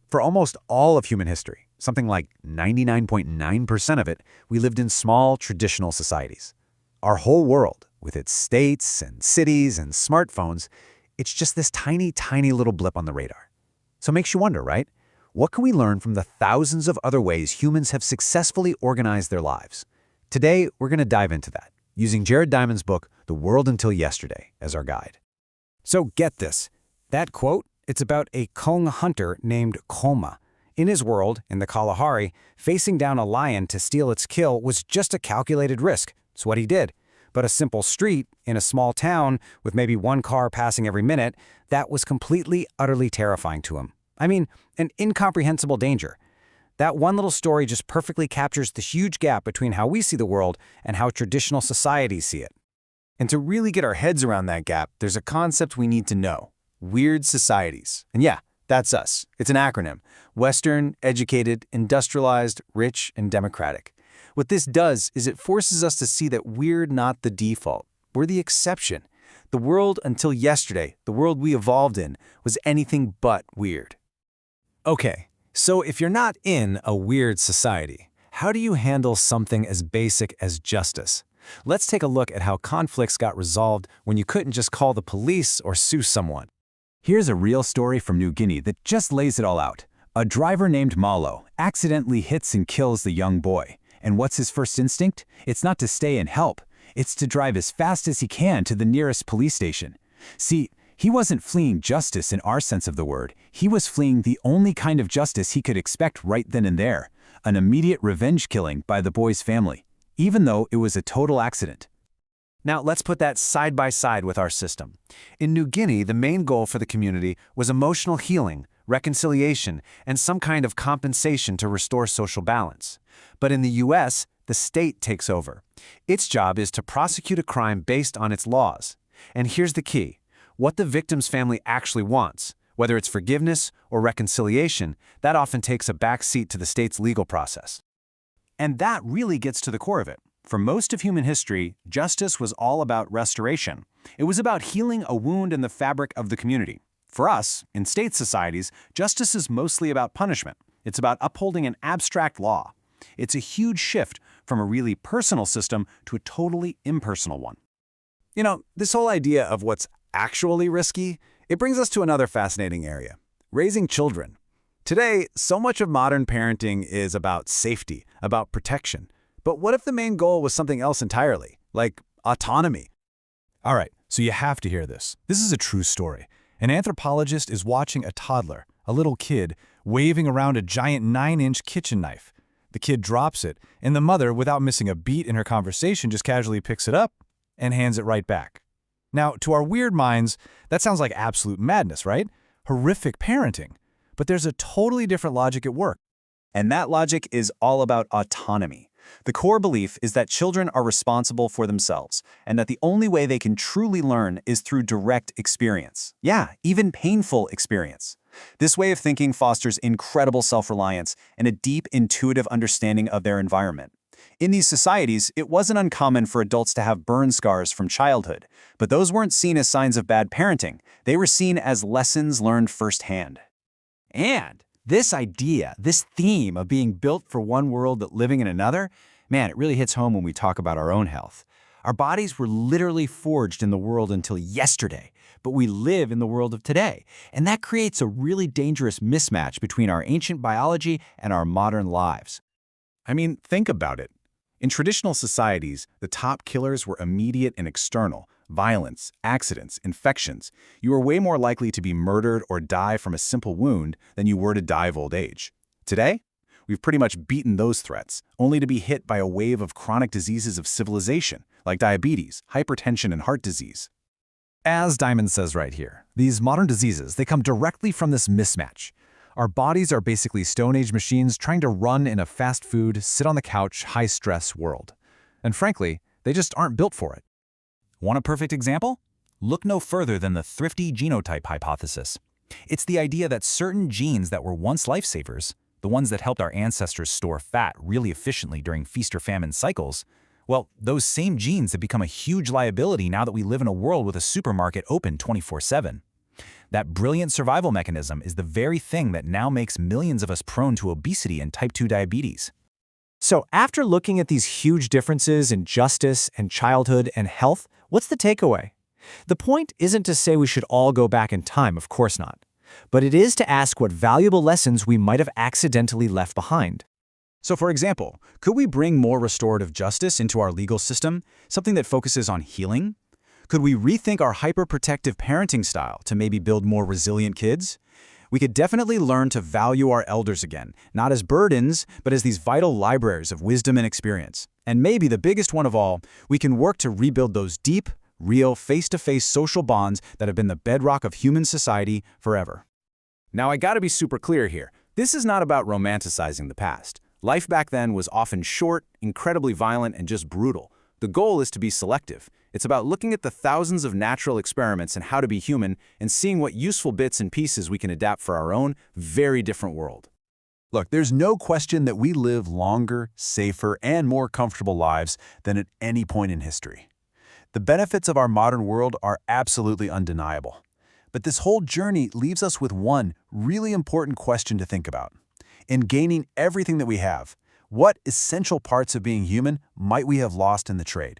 For almost all of human history, something like 99.9% of it, we lived in small, traditional societies. Our whole world, with its states and cities and smartphones, it's just this tiny, tiny little blip on the radar. So it makes you wonder, right? What can we learn from the thousands of other ways humans have successfully organized their lives? Today, we're going to dive into that, using Jared Diamond's book, The World Until Yesterday, as our guide. So get this. That quote, it's about a Kong hunter named Koma. In his world, in the Kalahari, facing down a lion to steal its kill was just a calculated risk. It's what he did. But a simple street in a small town with maybe one car passing every minute, that was completely, utterly terrifying to him. I mean, an incomprehensible danger. That one little story just perfectly captures the huge gap between how we see the world and how traditional societies see it. And to really get our heads around that gap, there's a concept we need to know: weird societies. And yeah, that's us. It's an acronym: Western, educated, industrialized, rich, and democratic. What this does is it forces us to see that we're not the default. We're the exception. The world until yesterday, the world we evolved in, was anything but weird. Okay, so if you're not in a weird society, how do you handle something as basic as justice? Let's take a look at how conflicts got resolved when you couldn't just call the police or sue someone. Here's a real story from New Guinea that just lays it all out. A driver named Malo accidentally hits and kills the young boy. And what's his first instinct? It's not to stay and help. It's to drive as fast as he can to the nearest police station. See, he wasn't fleeing justice in our sense of the word. He was fleeing the only kind of justice he could expect right then and there: an immediate revenge killing by the boy's family, even though it was a total accident. Now, let's put that side by side with our system. In New Guinea, the main goal for the community was emotional healing, reconciliation, and some kind of compensation to restore social balance. But in the U.S., the state takes over. Its job is to prosecute a crime based on its laws. And here's the key: what the victim's family actually wants, whether it's forgiveness or reconciliation, that often takes a back seat to the state's legal process. And that really gets to the core of it. For most of human history, justice was all about restoration. It was about healing a wound in the fabric of the community. For us, in state societies, justice is mostly about punishment. It's about upholding an abstract law. It's a huge shift from a really personal system to a totally impersonal one. This whole idea of what's actually risky, it brings us to another fascinating area: raising children. Today, so much of modern parenting is about safety, about protection. But what if the main goal was something else entirely, like autonomy? All right, so you have to hear this. This is a true story. An anthropologist is watching a toddler, a little kid, waving around a giant 9-inch kitchen knife. The kid drops it, and the mother, without missing a beat in her conversation, just casually picks it up and hands it right back. Now, to our weird minds, that sounds like absolute madness, right? Horrific parenting. But there's a totally different logic at work. And that logic is all about autonomy. The core belief is that children are responsible for themselves, and that the only way they can truly learn is through direct experience. Yeah, even painful experience. This way of thinking fosters incredible self-reliance and a deep intuitive understanding of their environment. In these societies, it wasn't uncommon for adults to have burn scars from childhood, but those weren't seen as signs of bad parenting. They were seen as lessons learned firsthand. And this idea, this theme of being built for one world but living in another, man, it really hits home when we talk about our own health. Our bodies were literally forged in the world until yesterday, but we live in the world of today. And that creates a really dangerous mismatch between our ancient biology and our modern lives. I mean, think about it. In traditional societies, the top killers were immediate and external: violence, accidents, infections. You were way more likely to be murdered or die from a simple wound than you were to die of old age. Today, we've pretty much beaten those threats, only to be hit by a wave of chronic diseases of civilization, like diabetes, hypertension, and heart disease. As Diamond says right here, these modern diseases, they come directly from this mismatch. Our bodies are basically Stone Age machines trying to run in a fast food, sit on the couch, high-stress world. And frankly, they just aren't built for it. Want a perfect example? Look no further than the thrifty genotype hypothesis. It's the idea that certain genes that were once lifesavers, the ones that helped our ancestors store fat really efficiently during feast or famine cycles, well, those same genes have become a huge liability now that we live in a world with a supermarket open 24/7. That brilliant survival mechanism is the very thing that now makes millions of us prone to obesity and type 2 diabetes. So after looking at these huge differences in justice and childhood and health, what's the takeaway? The point isn't to say we should all go back in time, of course not. But it is to ask what valuable lessons we might have accidentally left behind. So for example, could we bring more restorative justice into our legal system, something that focuses on healing? Could we rethink our hyperprotective parenting style to maybe build more resilient kids? We could definitely learn to value our elders again, not as burdens, but as these vital libraries of wisdom and experience. And maybe the biggest one of all, we can work to rebuild those deep, real, face-to-face social bonds that have been the bedrock of human society forever. Now, I gotta be super clear here. This is not about romanticizing the past. Life back then was often short, incredibly violent, and just brutal. The goal is to be selective. It's about looking at the thousands of natural experiments and how to be human and seeing what useful bits and pieces we can adapt for our own, very different world. Look, there's no question that we live longer, safer, and more comfortable lives than at any point in history. The benefits of our modern world are absolutely undeniable. But this whole journey leaves us with one really important question to think about. In gaining everything that we have, what essential parts of being human might we have lost in the trade?